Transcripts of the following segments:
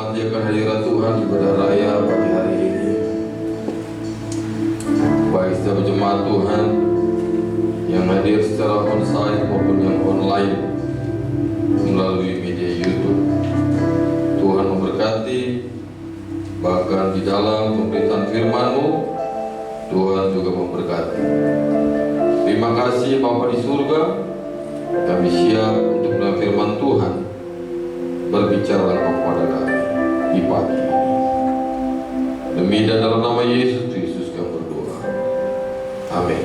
memanjakan hadirat Tuhan ibadah raya pagi hari ini. Baik setiap jemaat Tuhan yang hadir secara onsite maupun yang online melalui media YouTube. Tuhan memberkati, bahkan di dalam pemberitaan firman-Mu, Tuhan juga memberkati. Terima kasih Bapa di surga, kami siap untuk mendengar firman Tuhan. Berbicara kepada kami di pagi ini. Demi dan dalam nama Yesus Kristus kami berdoa. Amin.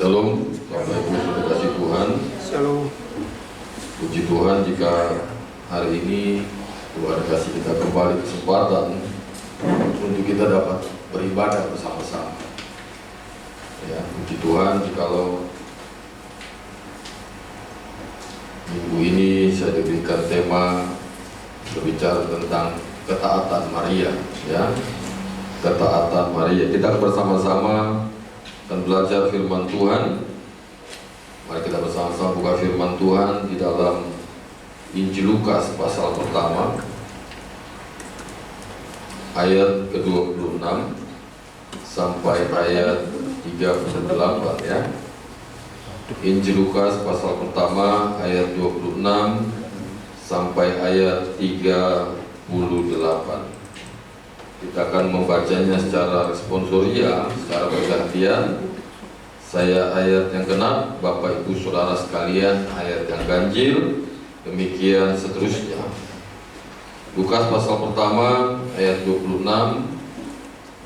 Shalom, Bapak Ibu sudah kasih Tuhan. Shalom. Puji Tuhan jika hari ini Tuhan kasih kita kembali kesempatan untuk kita dapat beribadah bersama-sama. Ya, puji Tuhan jikalau minggu ini saya diberikan tema berbicara tentang ketaatan Maria. Ya, ketaatan Maria. Kita bersama-sama dan belajar firman Tuhan. Mari kita bersama-sama buka firman Tuhan di dalam Injil Lukas pasal pertama ayat ke-26 sampai ayat 38 ya. Injil Lukas pasal pertama ayat 26 sampai ayat 38. Kita akan membacanya secara responsoria, secara bergantian. Saya ayat yang genap, Bapak Ibu Saudara sekalian ayat yang ganjil, demikian seterusnya. Lukas pasal pertama ayat 26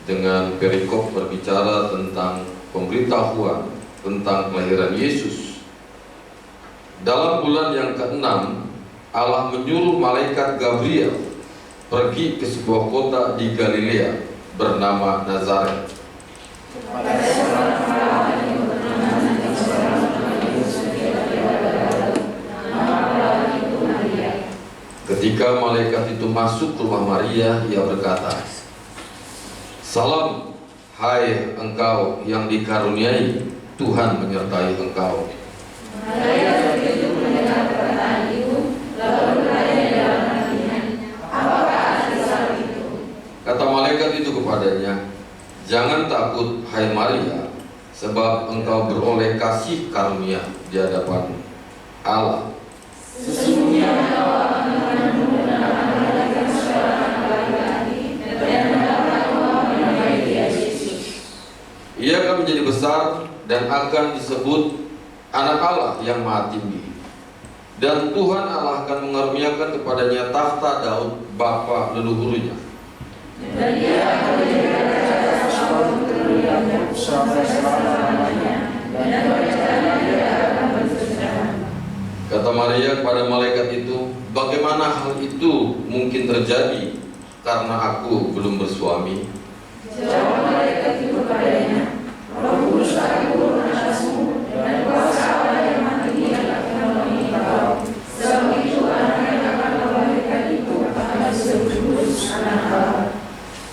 dengan perikop berbicara tentang pemberitahuan tentang kelahiran Yesus. Dalam bulan yang ke-6, Allah menyuruh malaikat Gabriel pergi ke sebuah kota di Galilea bernama Nazaret. Ketika malaikat itu masuk ke rumah Maria, ia berkata, "Salam, hai engkau yang dikaruniai, Tuhan menyertai engkau." Kata malaikat itu kepadanya, "Jangan takut, hai Maria, sebab engkau beroleh kasih karunia di hadapan Allah. Sesungguhnya engkau akan mengandung dan akan melahirkan seorang anak laki-laki, dan mendapat Allah menamai dia Yesus. Ia akan menjadi besar dan akan disebut Anak Allah yang Maha Tinggi. Dan Tuhan Allah akan mengaruniakan kepadanya tahta Daud bapa leluhurnya. Dan dia akan menjadi raja atas seluruh keturunannya sampai selama-lamanya, dan kerajaannya tidak akan bersejarah." Kata Maria kepada malaikat itu, "Bagaimana hal itu mungkin terjadi karena aku belum bersuami?" Jawab malaikat itu kepadanya, "Roh Kudus akan turun atasmu, dan kuasa Allah yang Maha Tinggi akan memenuhi engkau. Sebab itu anak yang akan kau lahirkan itu akan disebut kudus, Anak Allah.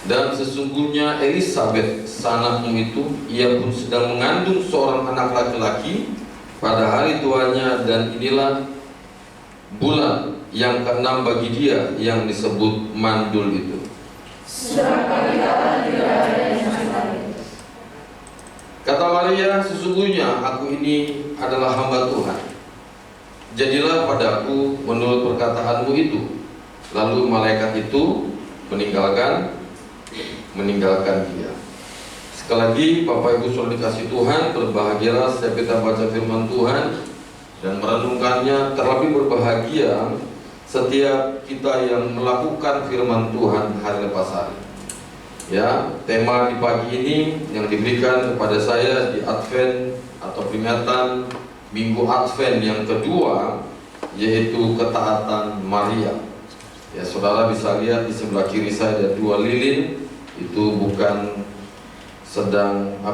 Dan sesungguhnya Elisabet, sanakmu itu, ia pun sedang mengandung seorang anak laki-laki pada hari tuanya, dan inilah bulan yang ke-6 bagi dia yang disebut mandul itu. Sebab bagi Allah tidak ada yang mustahil." Kata Maria, "Sesungguhnya aku ini adalah hamba Tuhan. Jadilah padaku menurut perkataanmu itu." Lalu malaikat itu meninggalkan dia. Sekali lagi, Bapak Ibu Saudara dikasih Tuhan, berbahagialah setiap kita baca firman Tuhan dan merenungkannya. Terlebih berbahagia setiap kita yang melakukan firman Tuhan hari lepas hari. Ya, tema di pagi ini yang diberikan kepada saya di Advent atau peringatan Minggu Advent yang kedua, yaitu ketaatan Maria. Ya, saudara bisa lihat di sebelah kiri saya ada dua lilin Itu bukan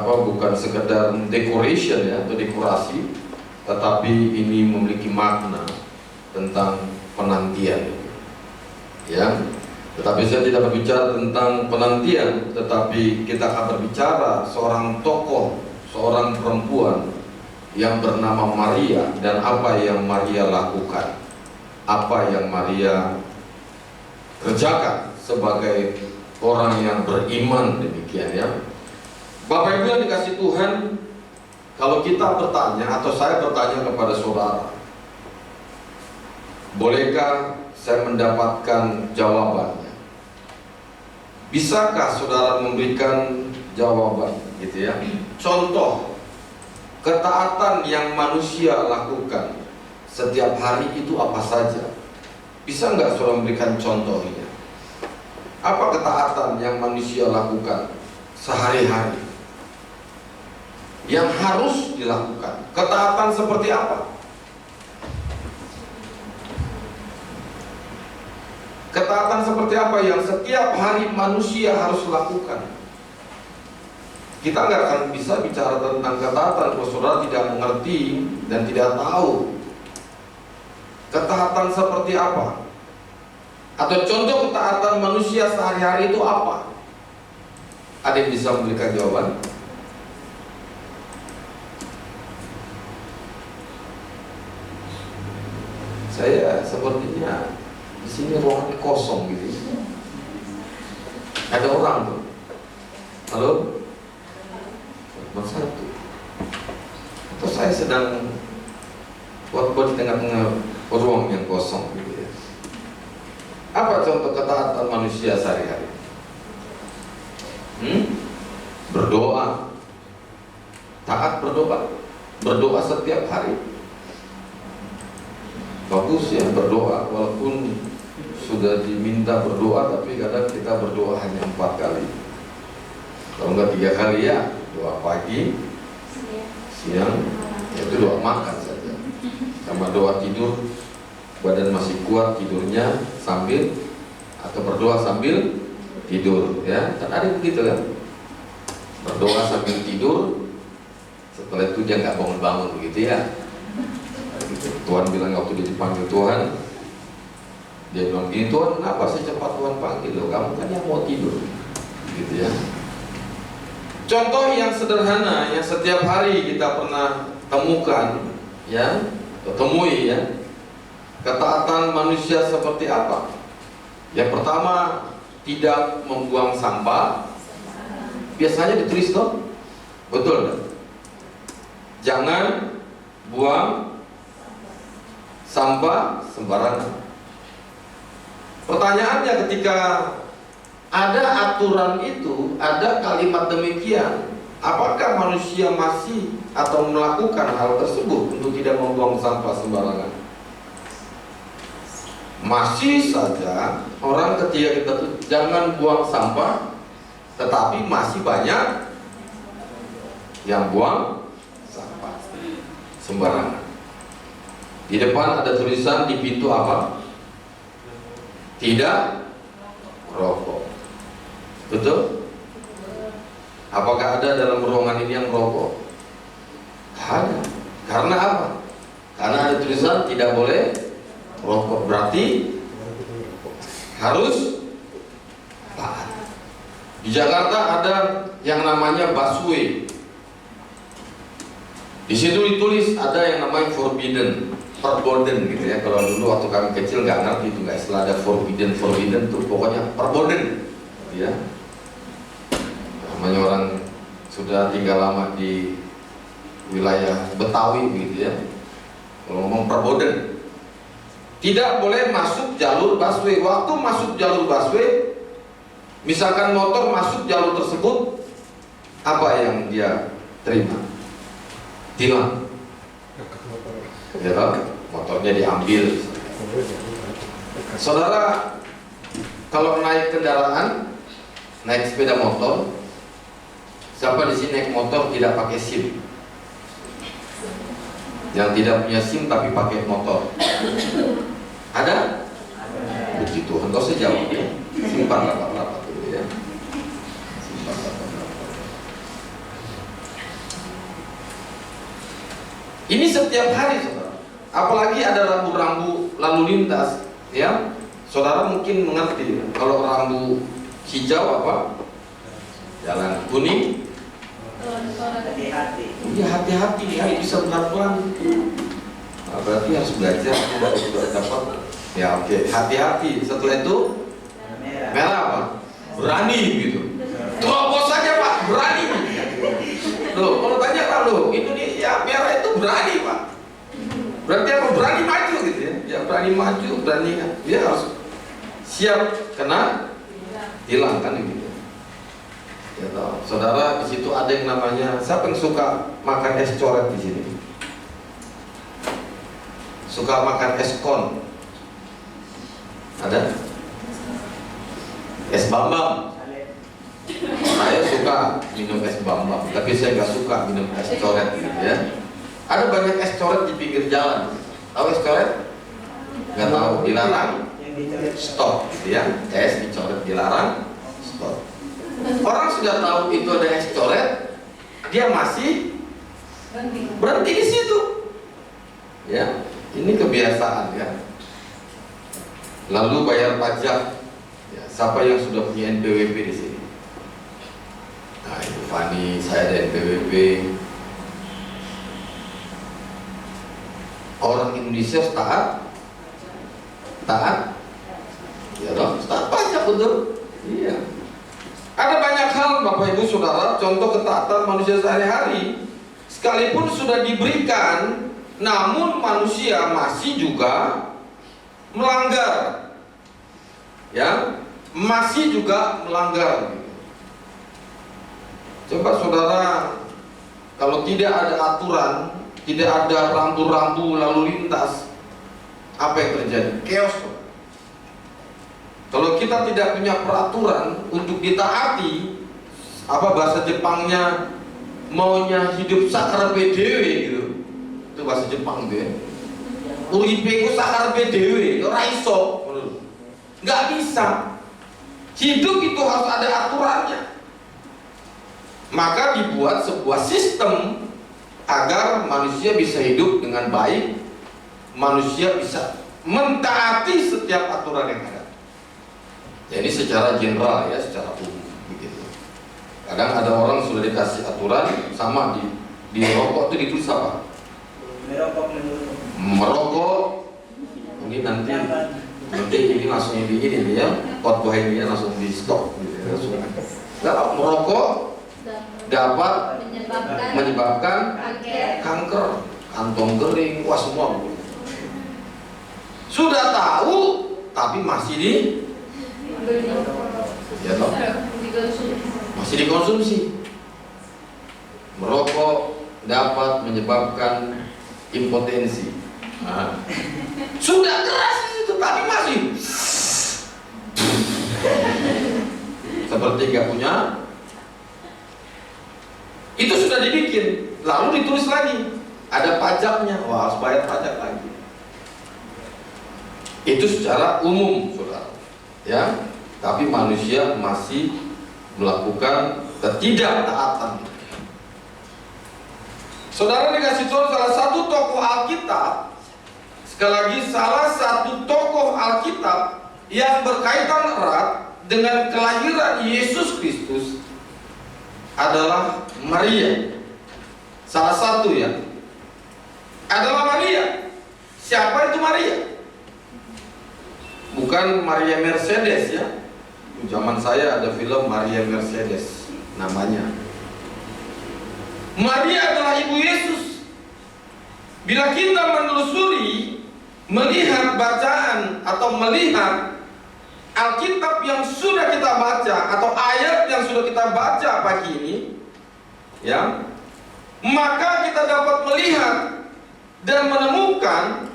bukan sekedar decoration ya, atau dekorasi, tetapi ini memiliki makna tentang penantian ya. Tetapi saya tidak berbicara tentang penantian, tetapi kita akan berbicara seorang tokoh, seorang perempuan yang bernama Maria, dan apa yang Maria lakukan, apa yang Maria kerjakan sebagai orang yang beriman, demikian ya. Bapak Ibu yang dikasih Tuhan, kalau kita bertanya atau saya bertanya kepada saudara, bolehkah saya mendapatkan jawabannya? Bisakah saudara memberikan jawaban gitu ya? Contoh ketaatan yang manusia lakukan setiap hari itu apa saja? Bisa nggak saudara memberikan contohnya? Apa ketaatan yang manusia lakukan sehari-hari yang harus dilakukan? Ketaatan seperti apa? Ketaatan seperti apa yang setiap hari manusia harus lakukan? Kita nggak akan bisa bicara tentang ketaatan kalau saudara tidak mengerti dan tidak tahu ketaatan seperti apa. Atau contoh ketaatan manusia sehari-hari itu apa? Ada yang bisa memberikan jawaban? Saya sepertinya di sini ruangannya kosong gitu. Ada orang tuh. Halo? Nomor 1. Atau saya sedang buat di tengah-tengah ruang yang kosong gitu ya. Apa contoh ketaatan manusia sehari-hari? Berdoa. Taat berdoa. Berdoa setiap hari. Bagus ya berdoa, walaupun sudah diminta berdoa, tapi kadang kita berdoa hanya 4 kali. Kalau enggak 3 kali ya, doa pagi, siang, itu doa makan saja. Sama doa tidur, badan masih kuat tidurnya sambil, atau berdoa sambil tidur ya. Kan ada begitu kan? Berdoa sambil tidur, setelah itu dia nggak bangun-bangun begitu ya. Tuhan bilang waktu dia dipanggil Tuhan, dia bilang gini, Tuhan kenapa secepat Tuhan panggil lo? Kamu kan yang mau tidur gitu ya. Contoh yang sederhana yang setiap hari kita pernah temukan ya, temui ya. Ketaatan manusia seperti apa? Yang pertama, tidak membuang sampah. Biasanya ditulis dong, betul? Jangan buang sampah sembarangan. Pertanyaannya, ketika ada aturan itu, ada kalimat demikian, apakah manusia masih atau melakukan hal tersebut untuk tidak membuang sampah sembarangan? Masih saja orang ketika kita tuh jangan buang sampah, tetapi masih banyak yang buang sampah sembarangan. Di depan ada tulisan di pintu apa? Tidak merokok. Betul? Apakah ada dalam ruangan ini yang merokok? Ada. Karena apa? Karena ada tulisan tidak boleh merokok. Berarti harus taat. Di Jakarta ada yang namanya busway. Di situ ditulis ada yang namanya forbidden, verboten gitu ya. Kalau dulu waktu kami kecil nggak ngerti itu, nggak istilah ada forbidden tuh, pokoknya verboten ya. Namanya orang sudah tinggal lama di wilayah Betawi gitu ya. Kalau ngomong verboten, tidak boleh masuk jalur busway. Waktu masuk jalur busway, misalkan motor masuk jalur tersebut, apa yang dia terima? Tilang. Ya kan? Motornya diambil. Saudara, kalau naik kendaraan, naik sepeda motor, siapa di sini naik motor tidak pakai SIM? Yang tidak punya SIM tapi pakai motor, ada? Puji Tuhan, kau sejauh ya. Simpan rapat-rapat dulu ya. setiap hari, saudara. Apalagi ada rambu-rambu lalu lintas, ya. Saudara mungkin mengerti, kalau rambu hijau apa? Jalan, kuning hati-hati. ya hati-hati, ya bisa pelan-pelan. Nah, berarti harus belajar juga dapat. Ya oke, hati-hati. Setelah itu merah apa? Berani gitu. Terobos saja Pak, berani. Loh, kalau tanya Pak, loh, itu nih ya merah itu berani Pak. Berarti apa? Berani maju gitu ya. Ya berani maju, berani dia harus siap kena hilang kan gitu. Ya toh. Saudara, di situ ada yang namanya, siapa yang suka makan es coret di sini? Suka makan es kon? Ada? Es bambang. Saya suka minum es bambang, tapi saya nggak suka minum es coret gitu ya. Ada banyak es coret di pinggir jalan. Tahu es coret? Nggak tahu, dilarang. Stop gitu ya. Es dicoret dilarang, stop. Orang sudah tahu itu ada es coret, dia masih berhenti di situ. Ya, ini kebiasaan ya. Lalu bayar pajak. Ya, siapa yang sudah punya NPWP di sini? Nah, itu Fani, saya ada NPWP. Orang Indonesia taat, ya dong, taat pajak betul. Iya. Ada banyak hal Bapak Ibu Saudara, contoh ketaatan manusia sehari-hari, sekalipun sudah diberikan, namun manusia masih juga melanggar, ya, masih juga melanggar. Coba saudara, kalau tidak ada aturan, tidak ada rambu-rambu lalu lintas, apa yang terjadi? Chaos. Kalau kita tidak punya peraturan untuk ditaati, apa bahasa Jepangnya, maunya hidup sakarepe dhewe gitu. Itu bahasa Jepang gitu ya. Uripe ku sakarepe dhewe, ora iso. Nggak bisa. Hidup itu harus ada aturannya. Maka dibuat sebuah sistem agar manusia bisa hidup dengan baik, manusia bisa mentaati setiap aturan yang ada. Jadi secara general ya, secara umum begitu. Kadang ada orang sudah dikasih aturan, sama di rokok itu ditulis apa? Merokok. Ini nanti ini langsung di ini ya, khotbah ini langsung di stop gitu ya, langsung. Nah, merokok dapat menyebabkan kanker, kantong kering, wah semua. Sudah tahu tapi masih ya toh? Masih dikonsumsi. Merokok dapat menyebabkan impotensi. Nah, sudah keras itu tapi masih seperti gak punya. Itu sudah dibikin, lalu ditulis lagi ada pajaknya, wah harus bayar pajak lagi. Itu secara umum saudara, ya. Tapi manusia masih melakukan ketidaktaatan. Saudara dikasih tahu salah satu tokoh Alkitab, sekali lagi salah satu tokoh Alkitab yang berkaitan erat dengan kelahiran Yesus Kristus adalah Maria. Salah satu ya adalah Maria. Siapa itu Maria? Bukan Maria Mercedes ya. Zaman saya ada film Maria Mercedes namanya. Maria adalah ibu Yesus. Bila kita menelusuri, melihat bacaan atau melihat Alkitab yang sudah kita baca atau ayat yang sudah kita baca pagi ini, ya, maka kita dapat melihat dan menemukan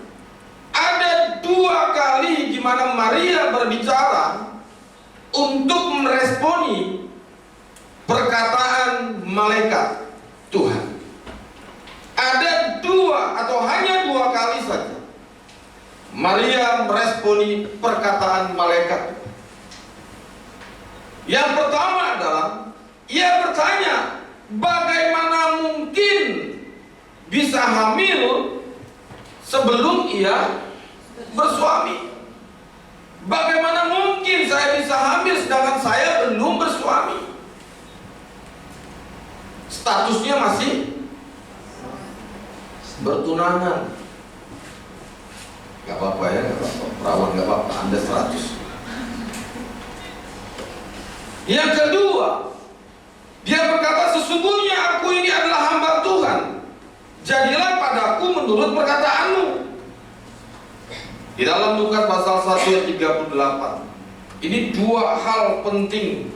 ada dua kali di mana Maria berbicara untuk meresponi perkataan malaikat Tuhan. Ada dua atau hanya dua kali saja Maria meresponi perkataan malaikat. Yang pertama adalah ia bertanya, bagaimana mungkin bisa hamil sebelum ia bersuami. Bagaimana mungkin saya bisa hamil sedangkan saya belum bersuami? Statusnya masih bertunangan. Gak apa-apa ya, gak apa-apa. Perawan gak apa-apa, Anda 100. Yang kedua, dia berkata, sesungguhnya aku ini adalah hamba Tuhan. Jadilah padaku menurut perkataanmu. Di dalam Lukas pasal 1 ayat 38. Ini dua hal penting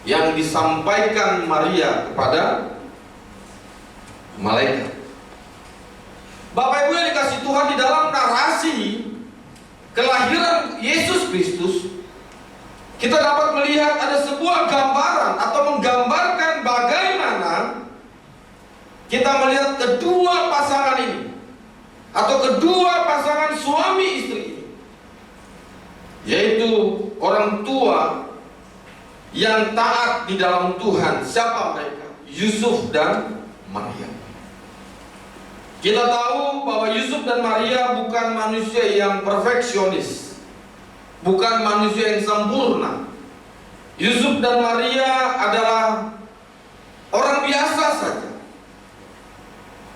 yang disampaikan Maria kepada malaikat. Bapak Ibu yang dikasih Tuhan, di dalam narasi kelahiran Yesus Kristus, kita dapat melihat ada sebuah gambaran atau menggambarkan bagaimana kita melihat kedua pasangan ini, atau kedua pasangan suami istri ini, yaitu orang tua yang taat di dalam Tuhan. Siapa mereka? Yusuf dan Maria. Kita tahu bahwa Yusuf dan Maria bukan manusia yang perfeksionis, bukan manusia yang sempurna. Yusuf dan Maria adalah orang biasa saja.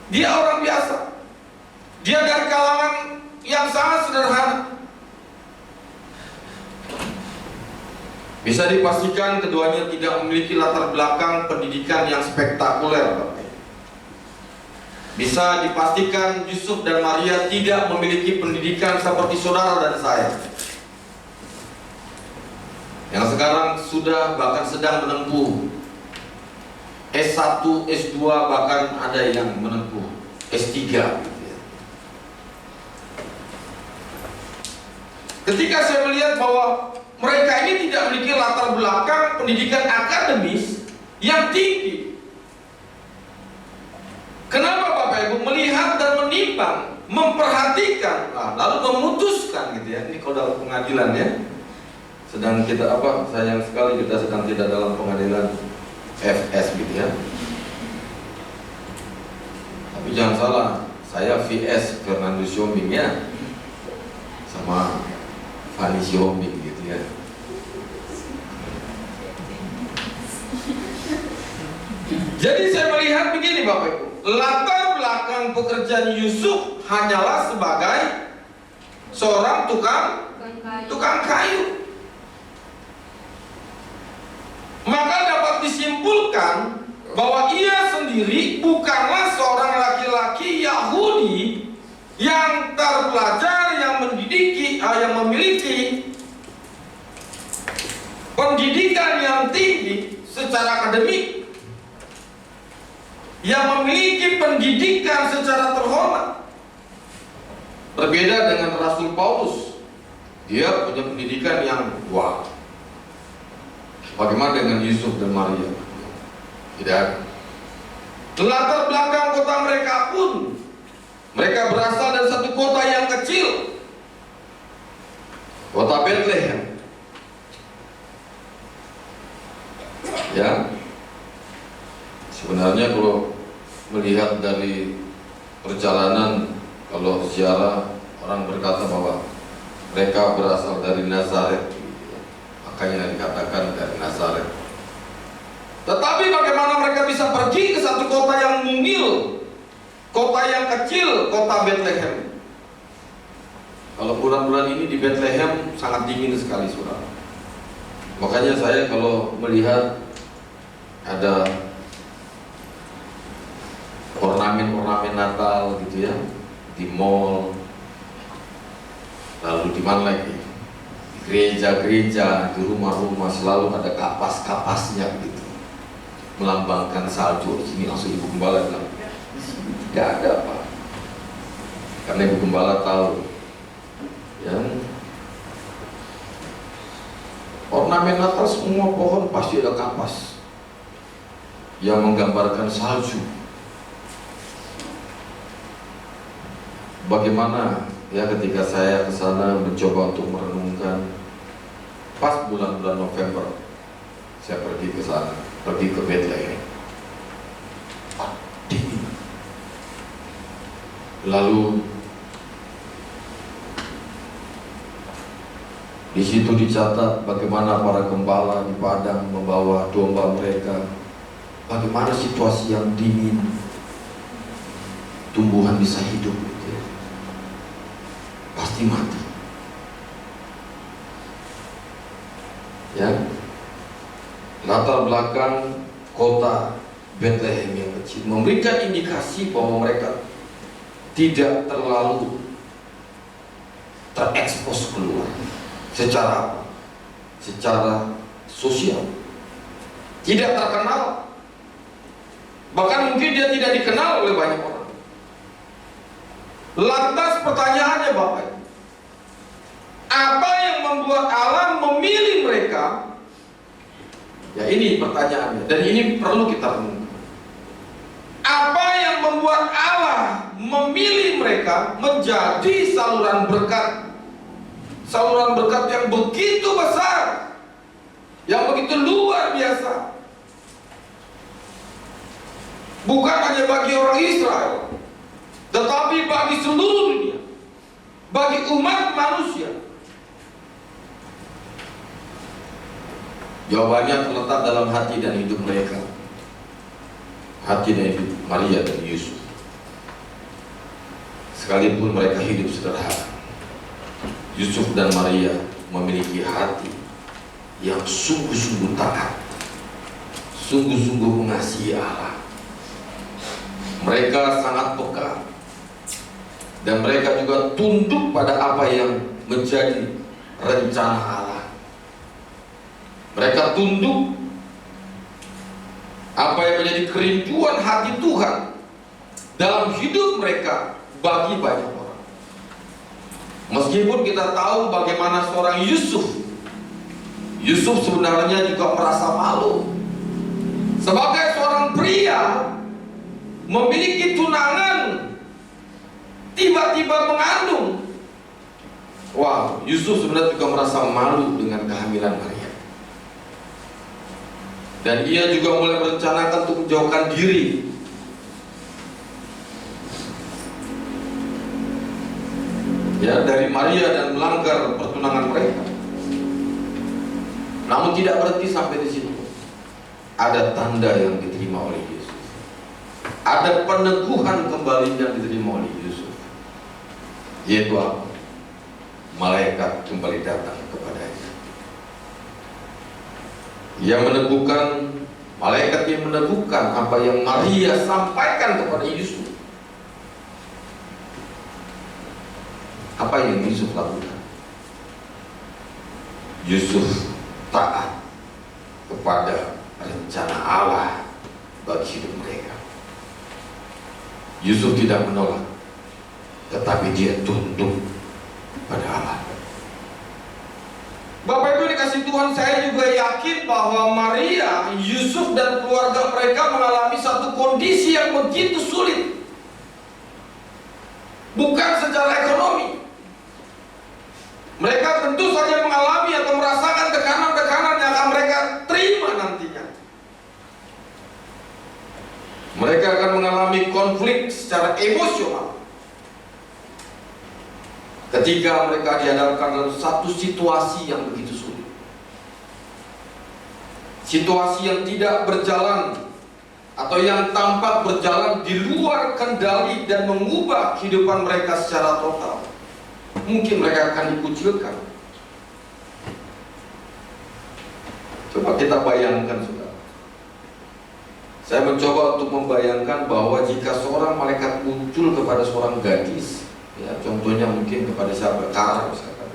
Dia orang biasa. Dia dari kalangan yang sangat sederhana. Bisa dipastikan keduanya tidak memiliki latar belakang pendidikan yang spektakuler. Bisa dipastikan Yusuf dan Maria tidak memiliki pendidikan seperti saudara dan saya, yang sekarang sudah bahkan sedang menempuh S1, S2, bahkan ada yang menempuh S3. Ketika saya melihat bahwa mereka ini tidak memiliki latar belakang pendidikan akademis yang tinggi, kenapa Bapak Ibu melihat dan menimbang, memperhatikan, lalu memutuskan gitu ya. Ini kalau dalam pengadilan ya, sedang kita sayang sekali kita sedang tidak dalam pengadilan FS gitu ya. Tapi jangan salah, saya VS Fernando Siombing ya, sama Fanny Siombing gitu ya. Jadi saya melihat begini Bapak Ibu, latar belakang pekerjaan Yusuf hanyalah sebagai seorang tukang kayu. Maka dapat disimpulkan bahwa ia sendiri bukanlah seorang laki-laki Yahudi yang terpelajar, yang memiliki pendidikan yang tinggi secara akademik, yang memiliki pendidikan secara terhormat. Berbeda dengan Rasul Paulus, dia punya pendidikan yang wah. Bagaimana dengan Yusuf dan Maria? Tidak. Latar belakang kota mereka pun, mereka berasal dari satu kota yang kecil, kota Bethlehem. Ya, sebenarnya kalau melihat dari perjalanan, kalau sejarah orang berkata bahwa mereka berasal dari Nazaret, makanya dikatakan dari Nazaret. Tetapi bagaimana mereka bisa pergi ke satu kota yang mungil, kota yang kecil, kota Bethlehem? Kalau bulan-bulan ini di Bethlehem sangat dingin sekali, saudara. Makanya saya kalau melihat ada ornamen-ornamen Natal gitu ya, di mall, lalu di mana lagi, di gereja-gereja, di rumah-rumah selalu ada kapas-kapasnya gitu, melambangkan salju. Di sini langsung Ibu Gembala bilang, tidak ada Pak, karena Ibu Gembala tahu ya, ornamen Natal semua pohon pasti ada kapas yang menggambarkan salju. Bagaimana ya ketika saya ke sana mencoba untuk merenungkan, pas bulan-bulan November saya pergi ke sana, pergi ke Bethlehem, dingin. Lalu dicatat bagaimana para gembala di padang membawa domba mereka, bagaimana situasi yang dingin, tumbuhan bisa hidup gitu ya. Pasti mati ya. Latar belakang kota Bethlehem yang kecil memberikan indikasi bahwa mereka tidak terlalu terekspos keluar. Secara apa? Secara sosial. Tidak terkenal. Bahkan mungkin dia tidak dikenal oleh banyak orang. Lantas pertanyaannya Bapak, apa yang membuat Allah memilih mereka? Ya ini pertanyaannya, dan ini perlu kita renungkan. Apa yang membuat Allah memilih mereka menjadi saluran berkat? Saluran berkat yang begitu besar, yang begitu luar biasa. Bukan hanya bagi orang Israel, tetapi bagi seluruh dunia, bagi umat manusia. Jawabannya terletak dalam hati dan hidup mereka. Hati dan hidup Maria dan Yusuf. Sekalipun mereka hidup sederhana, Yusuf dan Maria memiliki hati yang sungguh-sungguh taat, sungguh-sungguh mengasihi Allah. Mereka sangat peka, dan mereka juga tunduk pada apa yang menjadi rencana Allah. Mereka tunduk apa yang menjadi kerinduan hati Tuhan dalam hidup mereka bagi banyak orang. Meskipun kita tahu bagaimana seorang Yusuf sebenarnya juga merasa malu sebagai seorang pria memiliki tunangan tiba-tiba mengandung. Wow, Yusuf sebenarnya juga merasa malu dengan kehamilan Maria. Dan ia juga mulai merencanakan untuk menjauhkan diri. Ya, dari Maria dan melanggar pertunangan mereka. Namun tidak berhenti sampai di situ. Ada tanda yang diterima oleh Yesus. Ada peneguhan kembali yang diterima oleh Yusuf. Yaitu apa? Malaikat kembali datang kepadanya. Ia meneguhkan, malaikat yang meneguhkan apa yang Maria sampaikan kepada Yusuf. Apa yang Yusuf lakukan? Yusuf taat kepada rencana Allah bagi hidup mereka. Yusuf tidak menolak, tetapi dia tunduk pada Allah. Bapak Ibu dikasih Tuhan, saya juga yakin bahwa Maria, Yusuf dan keluarga mereka mengalami satu kondisi yang begitu sulit. Bukan secara ekonomi. Mereka tentu saja mengalami atau merasakan tekanan-tekanan yang akan mereka terima nantinya. Mereka akan mengalami konflik secara emosional ketika mereka dihadapkan dalam satu situasi yang begitu sulit. Situasi yang tidak berjalan atau yang tampak berjalan di luar kendali dan mengubah kehidupan mereka secara total. Mungkin mereka akan dikucilkan. Coba kita bayangkan, saudara. Saya mencoba untuk membayangkan bahwa jika seorang malaikat muncul kepada seorang gadis, ya, contohnya mungkin kepada siapa? Kara misalkan.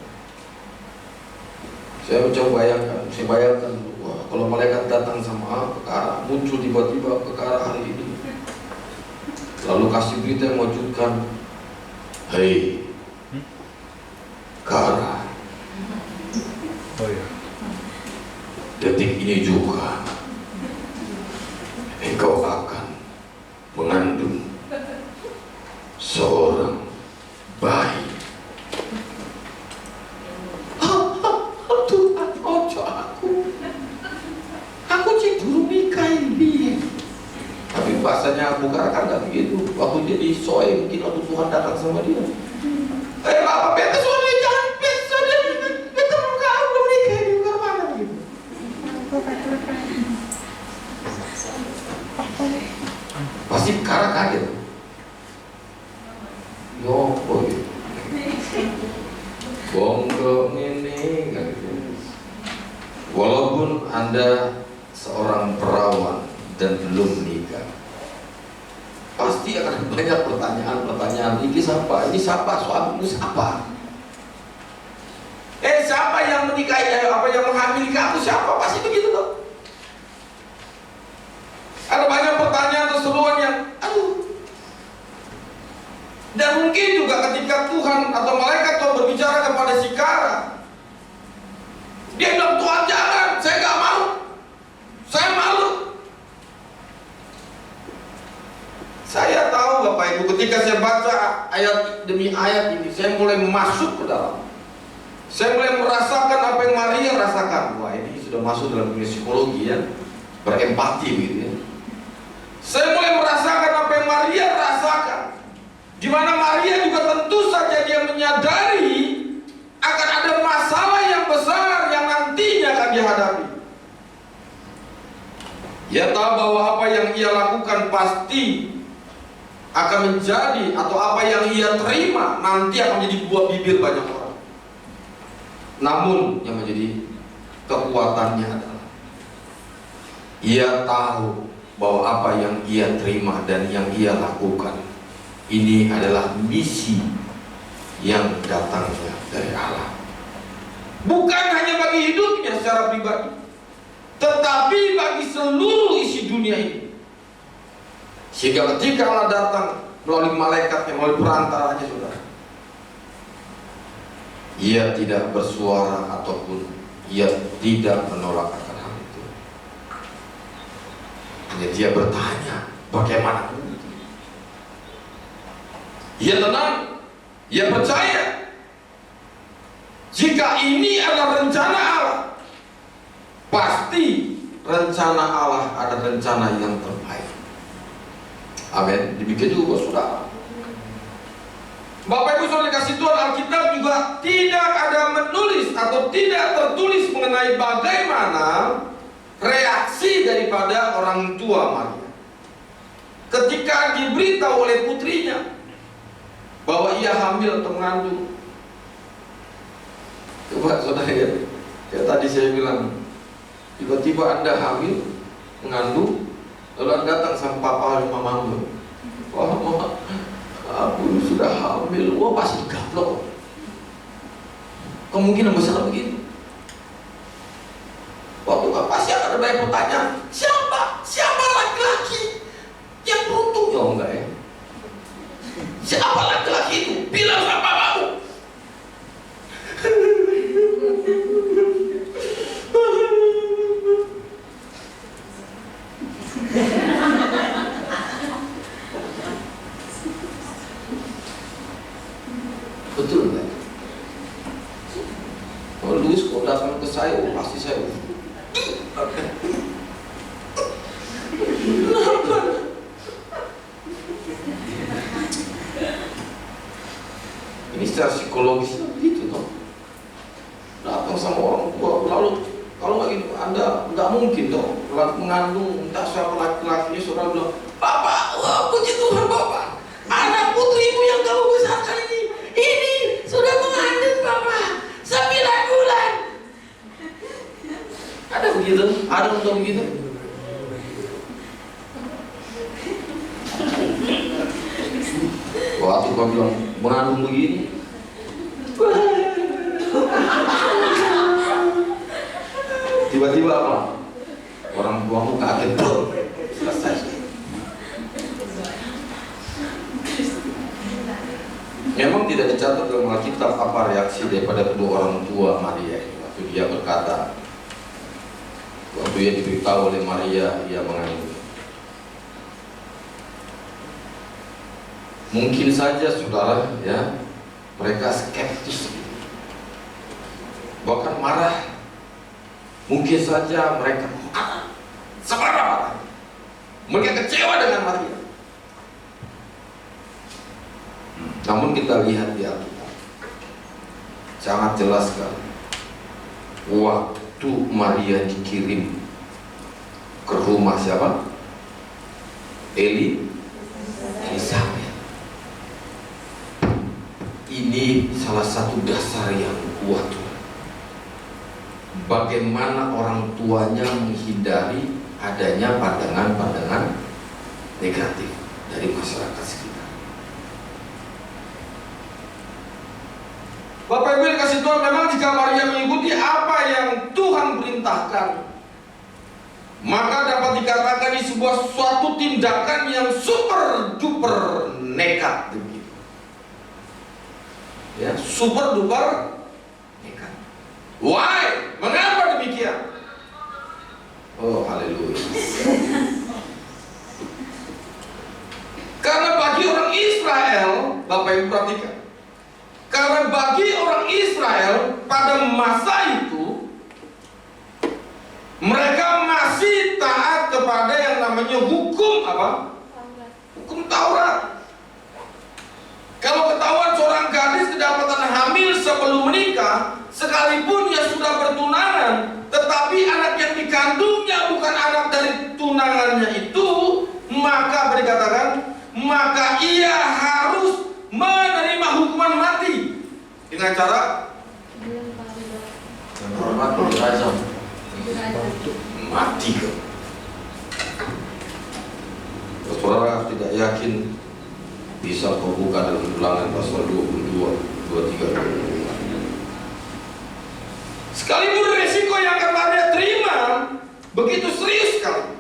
Saya mencoba bayangkan, wah, kalau malaikat datang sama Kara, muncul tiba-tiba ke Kara hari ini, lalu kasih berita yang mengejutkan, hei Kara, detik ini juga engkau akan mengandung seorang bayi. Tuhan, ojo aku ciburu nikahin dia. Tapi bahasanya Bukara kan gak begitu. Waktu dia disoe mungkin waktu Tuhan datang sama dia, apa beta soalnya jangan beta muka belum nikah. Pasti karena kaget. Yo, boy. Bongkok ini, walaupun Anda seorang perawan dan belum menikah, pasti akan banyak pertanyaan-pertanyaan. Ini siapa? Ini siapa? Suamimu siapa? Siapa yang menikahi? Yang menghamili kamu? Siapa? Pasti begitu loh. Ada banyak pertanyaan terseluruhan yang, Dan mungkin juga ketika Tuhan atau malaikat Tuhan berbicara kepada si Kara, dia bilang, Tuhan jangan, saya gak mau, saya malu. Saya tahu Bapak Ibu, ketika saya baca ayat demi ayat ini, saya mulai masuk ke dalam. Saya mulai merasakan apa yang Maria rasakan. Wah, ini sudah masuk dalam dunia psikologi ya, berempati gitu ya. Saya mulai merasakan apa yang Maria rasakan, di mana Maria juga tentu saja dia menyadari akan ada masalah yang besar yang nantinya akan dihadapi. Ia tahu bahwa apa yang ia lakukan pasti akan menjadi, atau apa yang ia terima nanti akan menjadi buah bibir banyak orang. Namun yang menjadi kekuatannya adalah ia tahu bahwa apa yang ia terima dan yang ia lakukan ini adalah misi yang datangnya dari Allah. Bukan hanya bagi hidupnya secara pribadi, tetapi bagi seluruh isi dunia ini. Sehingga ketika Allah datang melalui malaikat yang melalui perantaranya, saudara, ia tidak bersuara ataupun ia tidak menolak akan hal itu. Hanya dia bertanya, bagaimana? Ia tenang, ia percaya jika ini adalah rencana Allah, pasti rencana Allah ada rencana yang terbaik. Amin. Demikian juga saudara. Bapak Ibu Saudara kasih Tuhan, Alkitab juga tidak ada menulis atau tidak tertulis mengenai bagaimana reaksi daripada orang tua Maria ketika diberitahu oleh putrinya bahwa ia hamil atau mengandung. Coba saudara ya, kayak tadi saya bilang, tiba-tiba Anda hamil, mengandung, lalu Anda datang sama papa dan mamamu, wah mama, aku sudah hamil. Wah, pasti gaplok. Kemungkinan besar begitu. Waktu pasti akan ada banyak pertanyaan, siapa laki-laki yang beruntung? Ya enggak ya. Siapa laki-laki itu? Bilang sama papamu. Betul nggak? Kalau Luis kalau datang ke saya, pasti saya. Ini secara psikologis begitu toh. Datang sama orang tua, lalu kalau nggak gitu, Anda nggak mungkin toh mengandung entah siapa laki-lakinya. Saudara bilang, Bapak, wah puji Tuhan Bapak, anak putrimu yang kamu besarkan ini sudah mengandung Bapak 9 bulan. Ada begitu? Ada untuk begitu? Waktu kau bilang mengandung begini, tiba-tiba apa? Orang tuamu kaget, selesai. Memang tidak dicatat dalam Alkitab apa reaksi daripada kedua orang tua Maria waktu dia berkata, waktu ia diberitahu oleh Maria ia mengandung. Mungkin saja saudara ya, mereka skeptis, bahkan marah. Mungkin saja mereka marah, semarah-marah. Mereka kecewa dengan Maria. Namun kita lihat di Alkitab sangat jelas sekali. Wah, waktu Maria dikirim ke rumah siapa? Elisabet. Ini salah satu dasar yang kuat. Bagaimana orang tuanya menghindari adanya pandangan-pandangan negatif dari masyarakat sekitar. Bapak Ibu yang kasih Tuhan, memang jika Maria mengikuti apa yang Tuhan perintahkan, maka dapat dikatakan ini sebuah suatu tindakan yang super duper nekat begitu. Ya, super duper nekat. Why? Mengapa demikian? Oh, haleluya. Karena bagi orang Israel, Bapak Ibu perhatikan, karena bagi orang Israel pada masa itu mereka masih taat kepada yang namanya hukum apa? Hukum Taurat. Kalau ketahuan seorang gadis kedapatan hamil sebelum menikah, sekalipun ia sudah bertunangan, tetapi anak yang dikandungnya bukan anak dari tunangannya itu, maka dikatakan, maka ia harus menerima hukuman mati dengan cara mati. Saudara tidak yakin, bisa membuka dalam Ulangan pasal 22, 23, 24. Sekalipun resiko yang akan Maria terima begitu serius sekali,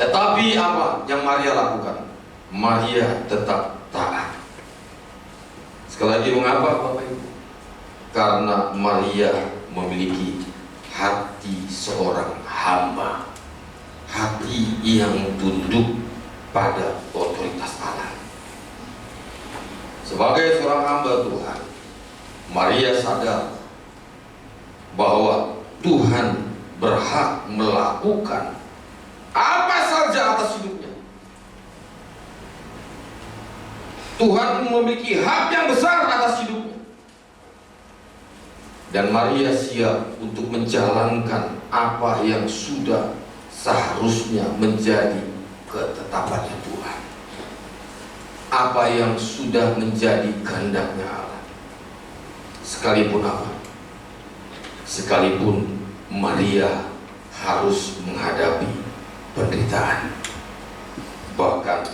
tetapi apa yang Maria lakukan? Maria tetap taat. Sekali lagi, mengapa Bapak Ibu? Karena Maria memiliki hati seorang hamba, hati yang tunduk pada otoritas Allah. Sebagai seorang hamba Tuhan, Maria sadar bahwa Tuhan berhak melakukan apa saja atas hidupnya. Tuhan memiliki hak yang besar atas hidupnya. Dan Maria siap untuk menjalankan apa yang sudah seharusnya menjadi ketetapannya Tuhan, apa yang sudah menjadi kehendaknya Allah. Sekalipun apa? Sekalipun Maria harus menghadapi penderitaan, bahkan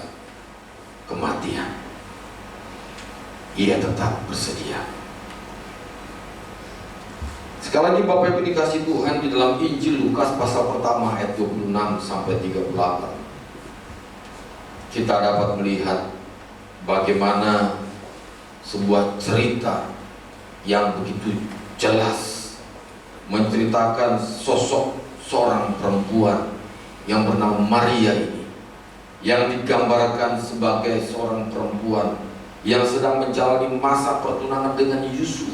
kematian, ia tetap bersedia. Sekali lagi Bapak Ibu dikasih Tuhan, di dalam Injil Lukas pasal pertama ayat 26 sampai 38, kita dapat melihat bagaimana sebuah cerita yang begitu jelas menceritakan sosok seorang perempuan yang bernama Maria ini, yang digambarkan sebagai seorang perempuan yang sedang menjalani masa pertunangan dengan Yusuf.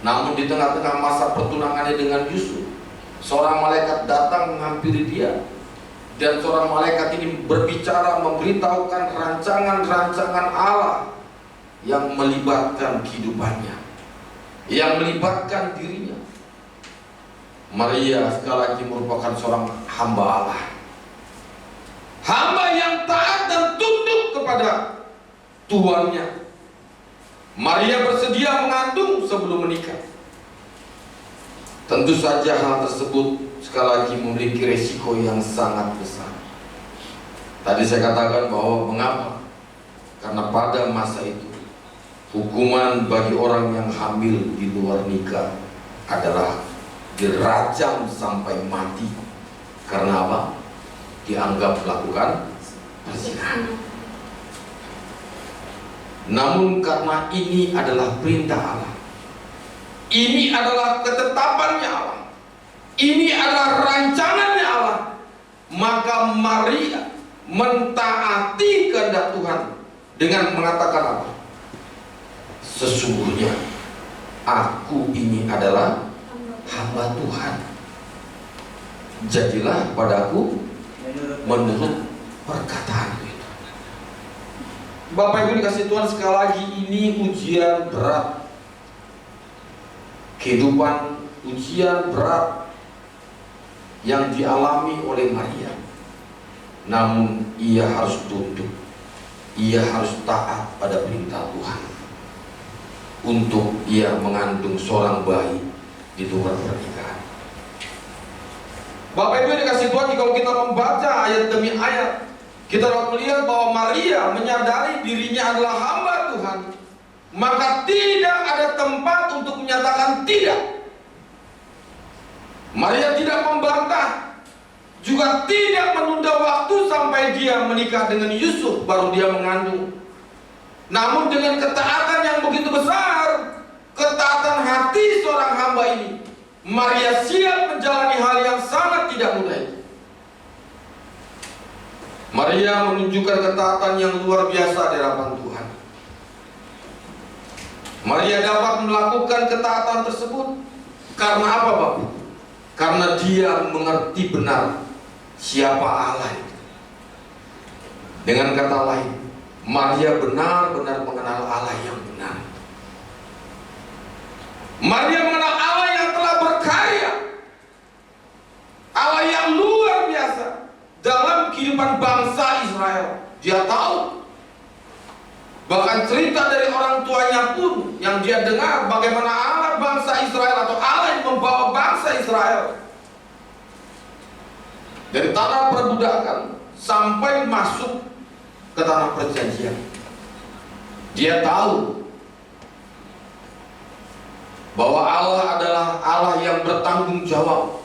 Namun di tengah-tengah masa pertunangannya dengan Yusuf, seorang malaikat datang menghampiri dia, dan seorang malaikat ini berbicara, memberitahukan rancangan-rancangan Allah yang melibatkan kehidupannya, yang melibatkan dirinya. Maria sekali lagi merupakan seorang hamba Allah, hamba yang taat dan tunduk kepada tuannya. Maria bersedia mengandung sebelum menikah. Tentu saja hal tersebut sekali lagi memiliki resiko yang sangat besar. Tadi saya katakan bahwa mengapa? Karena pada masa itu hukuman bagi orang yang hamil di luar nikah adalah dirajam sampai mati. Karena apa? Dianggap melakukan perzinahan. Namun karena ini adalah perintah Allah, ini adalah ketetapannya Allah, ini adalah rancangannya Allah, maka Maria mentaati kehendak Tuhan dengan mengatakan apa? Sesungguhnya aku ini adalah hamba Tuhan, jadilah padaku menurut perkataan. Bapak Ibu dikasih Tuhan, sekali lagi ini ujian berat. Kehidupan ujian berat yang dialami oleh Maria. Namun ia harus tunduk, ia harus taat pada perintah Tuhan untuk ia mengandung seorang bayi di luar pernikahan. Bapak Ibu dikasih Tuhan, kalau kita membaca ayat demi ayat, kita dapat melihat bahwa Maria menyadari dirinya adalah hamba Tuhan, maka tidak ada tempat untuk menyatakan tidak. Maria tidak membantah, juga tidak menunda waktu sampai dia menikah dengan Yusuf baru dia mengandung. Namun dengan ketaatan yang begitu besar, ketaatan hati seorang hamba ini, Maria siap menjalani hal yang sangat tidak mudah itu. Maria menunjukkan ketaatan yang luar biasa di hadapan Tuhan. Maria dapat melakukan ketaatan tersebut karena apa, Bapak? Karena dia mengerti benar siapa Allah itu. Dengan kata lain, Maria benar-benar mengenal Allah yang benar. Maria mengenal Allah yang telah berkarya, Allah yang luar biasa dalam kehidupan bangsa Israel. Dia tahu, bahkan cerita dari orang tuanya pun yang dia dengar bagaimana Allah bangsa Israel atau Allah yang membawa bangsa Israel dari tanah perbudakan sampai masuk ke tanah perjanjian. Dia tahu bahwa Allah adalah Allah yang bertanggung jawab.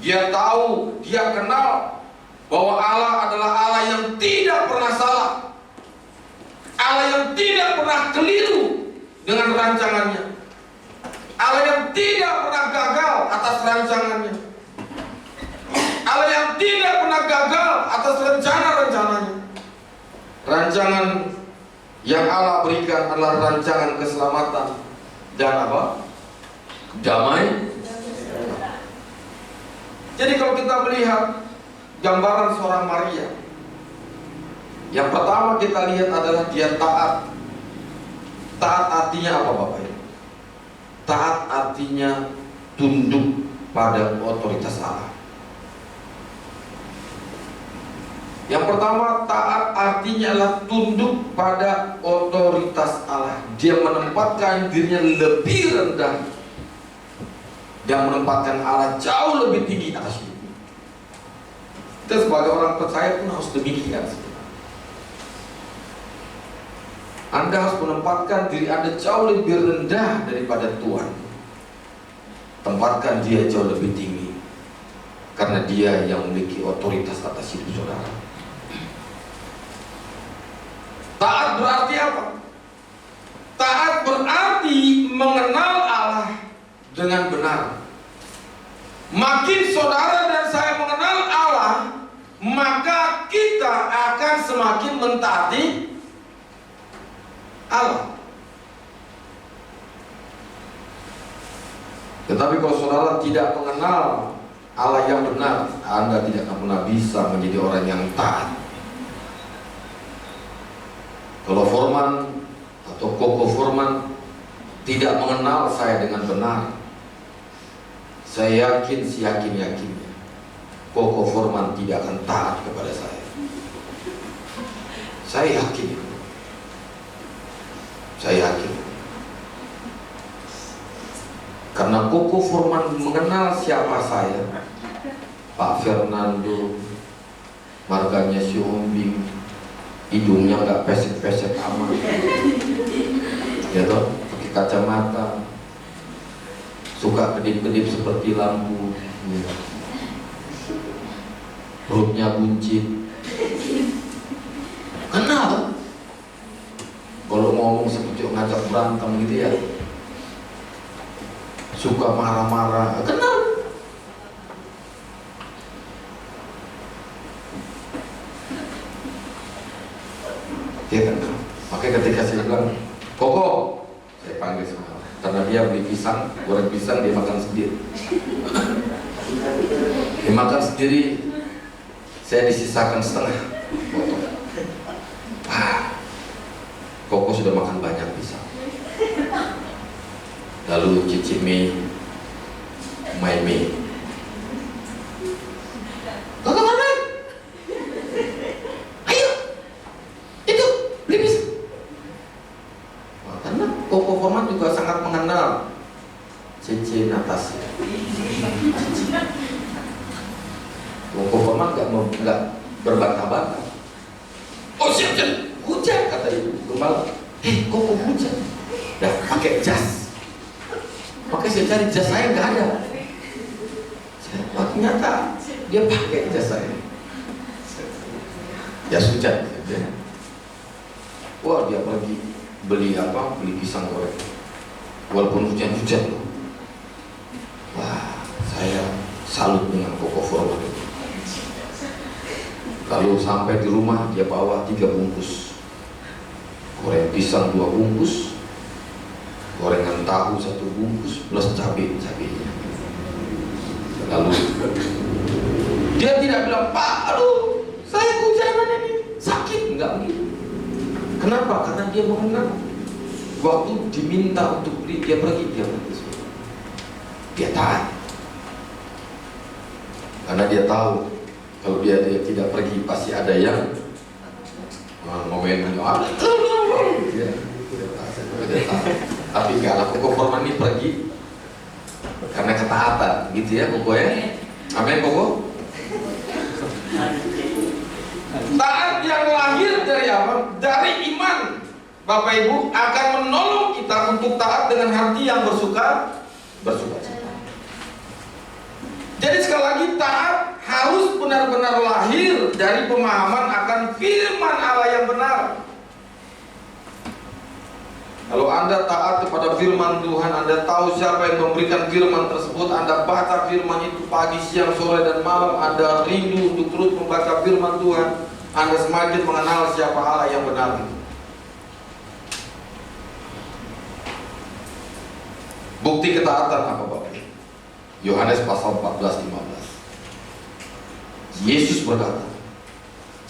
Dia tahu, dia kenal bahwa Allah adalah Allah yang tidak pernah salah, Allah yang tidak pernah keliru dengan rancangannya, Allah yang tidak pernah gagal atas rancangannya, Allah yang tidak pernah gagal atas rencana-rencananya. Rancangan yang Allah berikan adalah rancangan keselamatan dan apa? Damai. Jadi kalau kita melihat gambaran seorang Maria, yang pertama kita lihat adalah dia taat. Taat artinya apa, Bapak Ibu? Taat artinya tunduk pada otoritas Allah. Yang pertama, taat artinya adalah tunduk pada otoritas Allah. Dia menempatkan dirinya lebih rendah dan menempatkan Allah jauh lebih tinggi atas hidupnya. Kita sebagai orang percaya pun harus demikian. Anda harus menempatkan diri Anda jauh lebih rendah daripada Tuhan. Tempatkan dia jauh lebih tinggi, karena dia yang memiliki otoritas atas hidup saudara. Taat berarti apa? Taat berarti mengenal Allah dengan benar. Makin saudara dan saya mengenal Allah, maka kita akan semakin mentaati Allah. Tetapi kalau saudara tidak mengenal Allah yang benar, Anda tidak akan pernah bisa menjadi orang yang taat. Kalau Foreman atau Koko Foreman tidak mengenal saya dengan benar, saya yakin, seyakin-yakinnya Koko Foreman tidak akan taat kepada saya. Saya yakin itu. Saya yakin. Karena Koko Foreman mengenal siapa saya, Pak Fernando, marganya si Ombing, hidungnya nggak pesek-pesek amat, ya toh, pakai kacamata, suka kedip-kedip seperti lampu, ya. Perutnya buncit, kenal. Kalau ngomong seperti ngajak berantem gitu ya, suka marah-marah, kenal. Dia kenal. Makanya ketika saya bilang, Koko, saya panggil semua, karena dia beli pisang, goreng pisang, dia makan sendiri. Dia makan sendiri, saya disisakan setengah potong. Wah, Koko sudah makan banyak pisang. Lalu Cicimi main-main. Kakak mana? Ayo, itu beli pisang. Wah, karena Koko Forman juga sangat mengenal CC Natasha. Koko Forman nggak berbantah-bantah. Oh siap, hujan kata ibu gembala. Koko hujan. Dah pakai jas. Makanya saya cari jas saya nggak ada. Ternyata dia pakai jas saya. Jas hujan. Wah, dia pergi beli apa? Beli pisang goreng. Walaupun hujan-hujan loh. Wah, saya salut dengan Koko Forman. Lalu sampai di rumah dia bawa 3 bungkus goreng pisang 2 bungkus, gorengan tahu 1 bungkus plus cabenya. Lalu dia tidak bilang, Pak, aduh saya kehujanan ini sakit, enggak begitu. Kenapa? Karena dia mengenal waktu diminta untuk beli dia pergi. Dia taat karena dia tahu kalau dia tidak pergi pasti ada yang ngomelin ya. Tapi enggak lah, Koko Forman ini pergi karena ketaatan gitu ya Koko ya. Amin Koko. Taat yang lahir dari apa? Dari iman. Bapak Ibu akan menolong kita untuk taat dengan hati yang bersuka cita. Jadi sekali lagi, taat harus benar-benar lahir dari pemahaman akan firman Allah yang benar. Kalau Anda taat kepada firman Tuhan, Anda tahu siapa yang memberikan firman tersebut, Anda baca firman itu pagi, siang, sore, dan malam, Anda rindu untuk terus membaca firman Tuhan, Anda semakin mengenal siapa Allah yang benar. Bukti ketaatan apa Bapak? Yohanes pasal 14-15. Yesus berkata,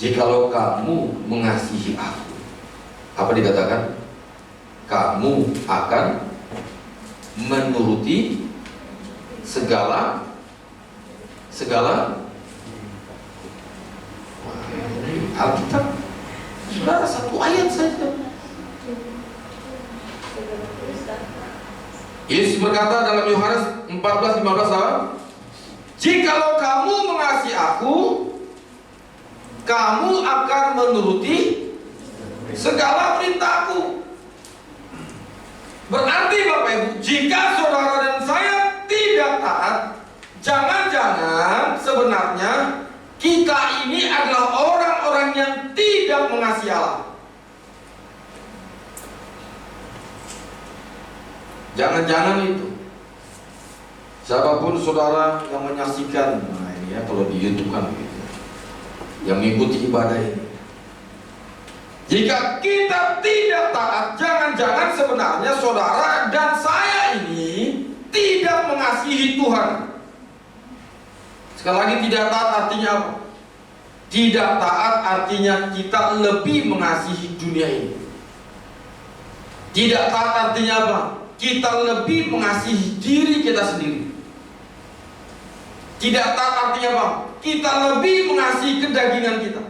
jikalau kamu mengasihi aku, apa dikatakan? Kamu akan menuruti segala Alkitab. Saudara, 1 ayat saja. Yesus berkata dalam Yohanes 14:15, jikalau kamu mengasihi aku, kamu akan menuruti segala perintahku. Berarti Bapak Ibu, jika saudara dan saya tidak taat, jangan-jangan sebenarnya kita ini adalah orang-orang yang tidak mengasihi Allah. Jangan-jangan itu. Siapapun saudara yang menyaksikan, nah ini ya kalau di YouTube kan begitu, yang mengikuti ibadah ini, jika kita tidak taat, jangan-jangan sebenarnya saudara dan saya ini tidak mengasihi Tuhan. Sekali lagi, tidak taat artinya apa? Tidak taat artinya kita lebih mengasihi dunia ini. Tidak taat artinya apa? Kita lebih mengasihi diri kita sendiri. Tidak taat artinya apa? Kita lebih mengasihi kedagingan kita.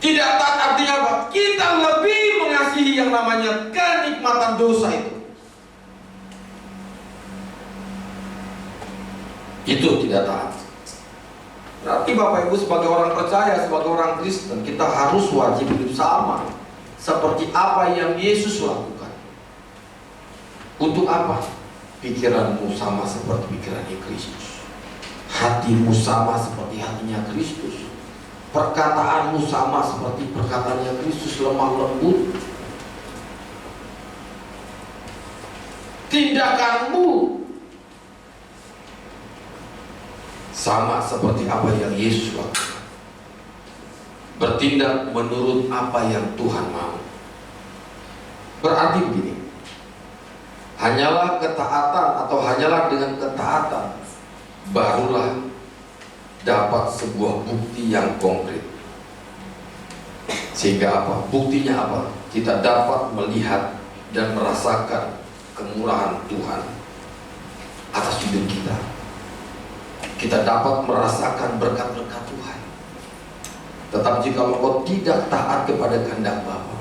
Tidak taat artinya apa? Kita lebih mengasihi yang namanya kenikmatan dosa itu. Itu tidak taat. Berarti Bapak Ibu sebagai orang percaya, sebagai orang Kristen, kita harus wajib hidup sama seperti apa yang Yesus lakukan. Untuk apa? Pikiranmu sama seperti pikirannya Kristus, hatimu sama seperti hatinya Kristus, perkataanmu sama seperti perkataannya Kristus, lemah lembut, tindakanmu sama seperti apa yang Yesus lakukan. Bertindak menurut apa yang Tuhan mau. Berarti begini, hanyalah ketaatan atau hanyalah dengan ketaatan barulah dapat sebuah bukti yang konkret. Sehingga apa? Buktinya apa? Kita dapat melihat dan merasakan kemurahan Tuhan atas hidup kita, kita dapat merasakan berkat-berkat Tuhan. Tetapi jika engkau tidak taat kepada kehendak Bapa,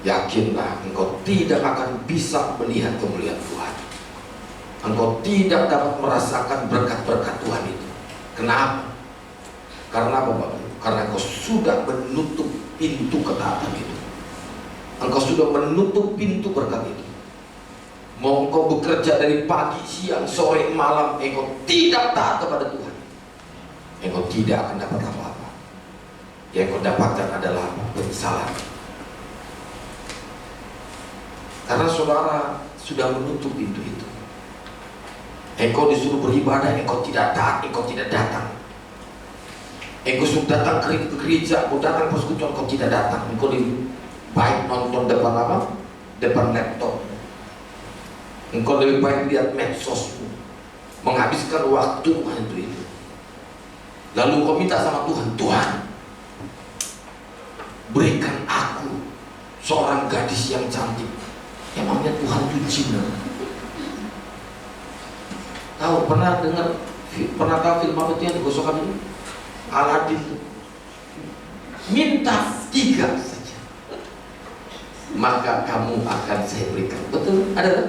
yakinlah engkau tidak akan bisa melihat kemuliaan Tuhan. Engkau tidak dapat merasakan berkat-berkat Tuhan itu. Kenapa? Karena apa, Bapak? Karena engkau sudah menutup pintu ketaatan itu. Engkau sudah menutup pintu berkat itu. Mau engkau bekerja dari pagi, siang, sore, malam, engkau tidak taat kepada Tuhan, engkau tidak akan dapat apa-apa. Yang engkau dapatkan adalah penyesalan. Karena saudara sudah menutup pintu itu. Engkau disuruh beribadah, engkau tidak taat, engkau tidak datang. Engkau sudah datang ke gereja, engkau datang persekutuan, engkau tidak datang. Engkau lebih baik nonton depan apa? Depan laptop. Engkau lebih baik lihat medsosmu, menghabiskan waktu untuk itu. Lalu engkau minta sama Tuhan, Tuhan, berikan aku seorang gadis yang cantik. Emangnya Tuhan itu jina? Tahu, pernah tahu film apa itu yang digosokkan itu? Aladin itu. Minta 3 saja, maka kamu akan saya berikan. Betul? Ada kan?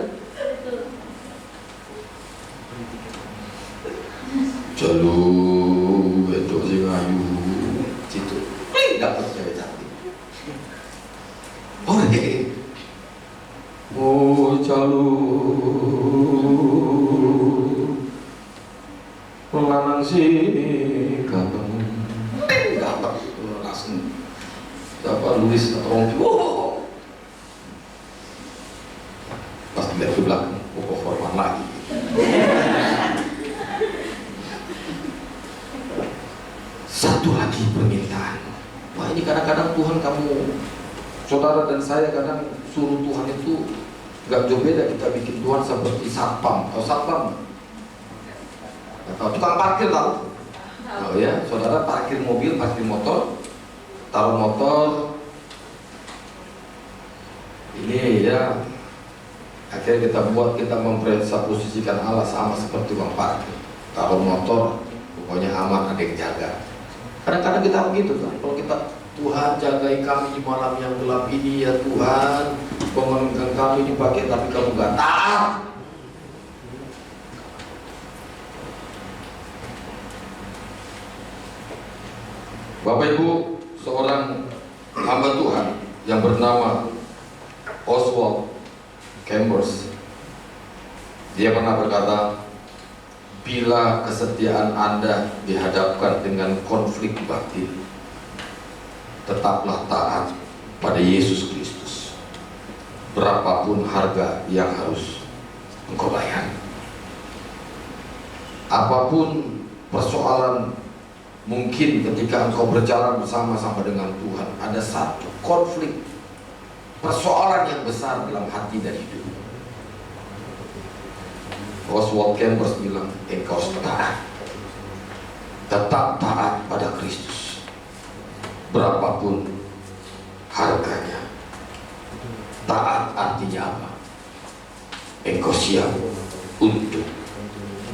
Jalu wedok sing ayu situ. Dapat cewek cantik. Oh, jalu lanang sini ganteng. Dapat langsung dapat Luis atau oh. Pas lihat ke belakang, forman lagi. Satu lagi permintaan. Wah, ini kadang-kadang Tuhan saudara dan saya kadang suruh Tuhan itu gak jauh beda. Kita bikin Tuhan seperti satpam. Atau satpam atau tukang parkir, tahu? Oh ya, saudara parkir mobil, parkir motor, taruh motor. Ini ya, akhirnya kita memposisikan Allah sama seperti tukang parkir. Taruh motor, pokoknya aman, ada yang jaga. Kadang-kadang kita begitu kan, kalau kita, Tuhan jagai kami di malam yang gelap ini ya Tuhan, bangunkan kami dipakai, tapi kamu gak taat. Bapak Ibu, seorang hamba Tuhan yang bernama Oswald Chambers, dia pernah berkata, bila kesetiaan Anda dihadapkan dengan konflik batin, tetaplah taat pada Yesus Kristus, berapapun harga yang harus engkau bayar. Apapun persoalan, mungkin ketika engkau berjalan bersama-sama dengan Tuhan, ada satu konflik, persoalan yang besar dalam hati dan hidup. Oswald Chambers bilang, engkau taat, tetap taat pada Kristus, berapapun harganya. Taat artinya apa? Engkau siap untuk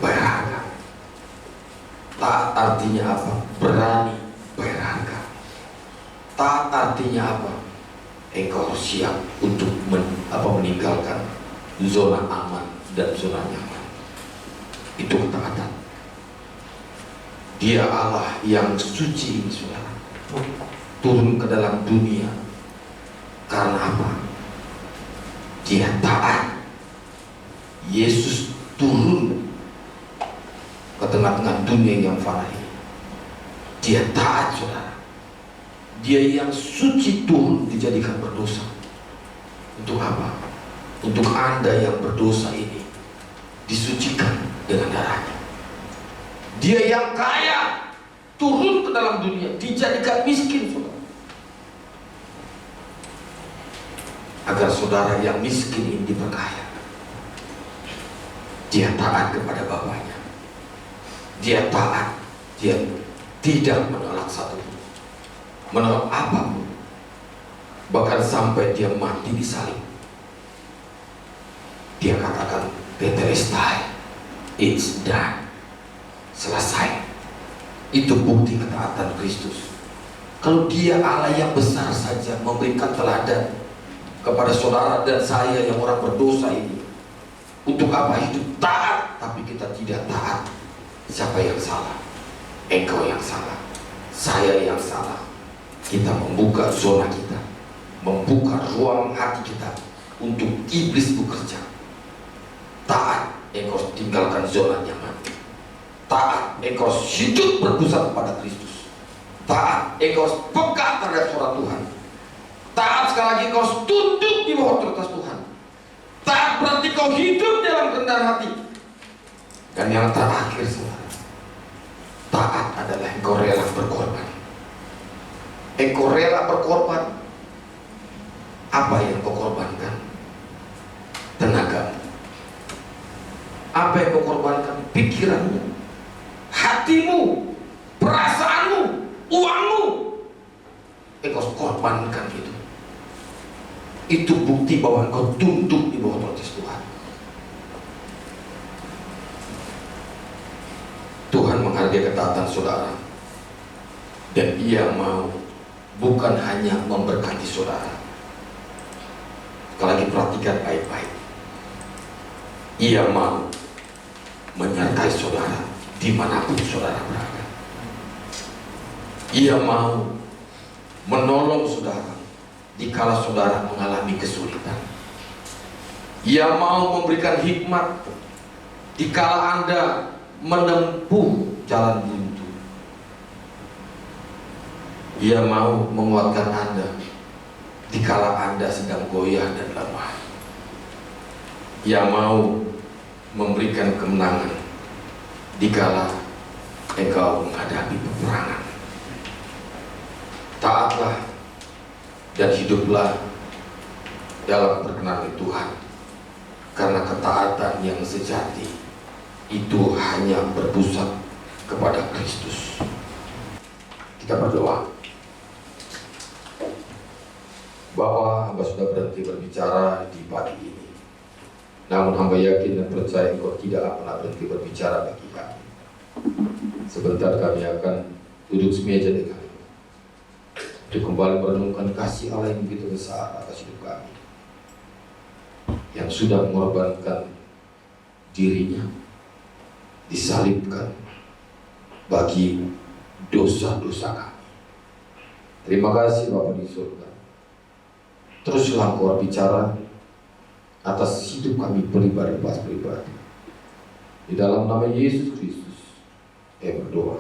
bayar harga. Taat artinya apa? Berani bayar harga. Taat artinya apa? Engkau siap untuk meninggalkan zona aman dan zona nyaman. Itu ketaatan. Dia Allah yang suci ini, saudara, turun ke dalam dunia. Karena apa? Dia taat. Yesus turun ke tengah-tengah dunia yang fana ini. Dia taat, saudara. Dia yang suci turun dijadikan berdosa. Untuk apa? Untuk Anda yang berdosa ini disucikan dengan darahnya. Dia yang kaya turun ke dalam dunia, dijadikan miskin, saudara, agar saudara yang miskin ini diperkaya. Dia taat kepada Bapaknya. Dia taat. Dia tidak menolak satupun, menolak apapun, bahkan sampai dia mati di salib. Dia katakan, tetelestai, It's done. Selesai. Itu bukti ketaatan Kristus. Kalau Dia Allah yang besar saja memberikan teladan kepada saudara dan saya yang orang berdosa ini, untuk apa hidup taat tapi kita tidak taat? Siapa yang salah? Engkau yang salah, saya yang salah. Kita membuka zona kita, membuka ruang hati kita untuk iblis bekerja. Taat, engkau harus tinggalkan zona nyaman. Taat, engkau harus hidup berpusat pada Kristus. Taat, engkau harus pegang terhadap suara Tuhan. Taat, sekali lagi engkau harus tunduk di bawah otoritas Tuhan. Taat berarti kau hidup dalam kerendahan hati. Dan yang terakhir, saudara, taat adalah engkau rela berkorban. Engkau rela berkorban. Apa yang kau korbankan? Tenagamu. Apa yang kau korbankan? Pikiranmu, hatimu, perasaanmu, uangmu. Engkau korbankan itu. Itu bukti bahwa engkau tunduk di bawah otoritas Tuhan. Tuhan menghargai ketaatan saudara, dan Ia mau bukan hanya memberkati saudara. Sekali lagi perhatikan baik-baik. Ia mau menyertai saudara dimanapun saudara berada. Ia mau menolong saudara dikala saudara mengalami kesulitan. Ia mau memberikan hikmat dikala Anda menempuh jalan buntu. Ia mau menguatkan Anda dikala Anda sedang goyah dan lemah. Ia mau memberikan kemenangan dikala engkau menghadapi peperangan. Taatlah dan hiduplah dalam perkenan Tuhan, karena ketaatan yang sejati itu hanya berpusat kepada Kristus. Kita berdoa. Bahwa hamba sudah berhenti berbicara di pagi ini, namun hamba yakin dan percaya Engkau tidak pernah berhenti berbicara bagi kami. Sebentar kami akan duduk semeja dengan untuk kembali merenungkan kasih Allah yang begitu besar atas hidup kami, yang sudah mengorbankan dirinya, disalibkan bagi dosa-dosa kami. Terima kasih Bapa di surga. Teruslah Engkau bicara atas hidup kami pribadi. Di dalam nama Yesus Kristus, berdoa.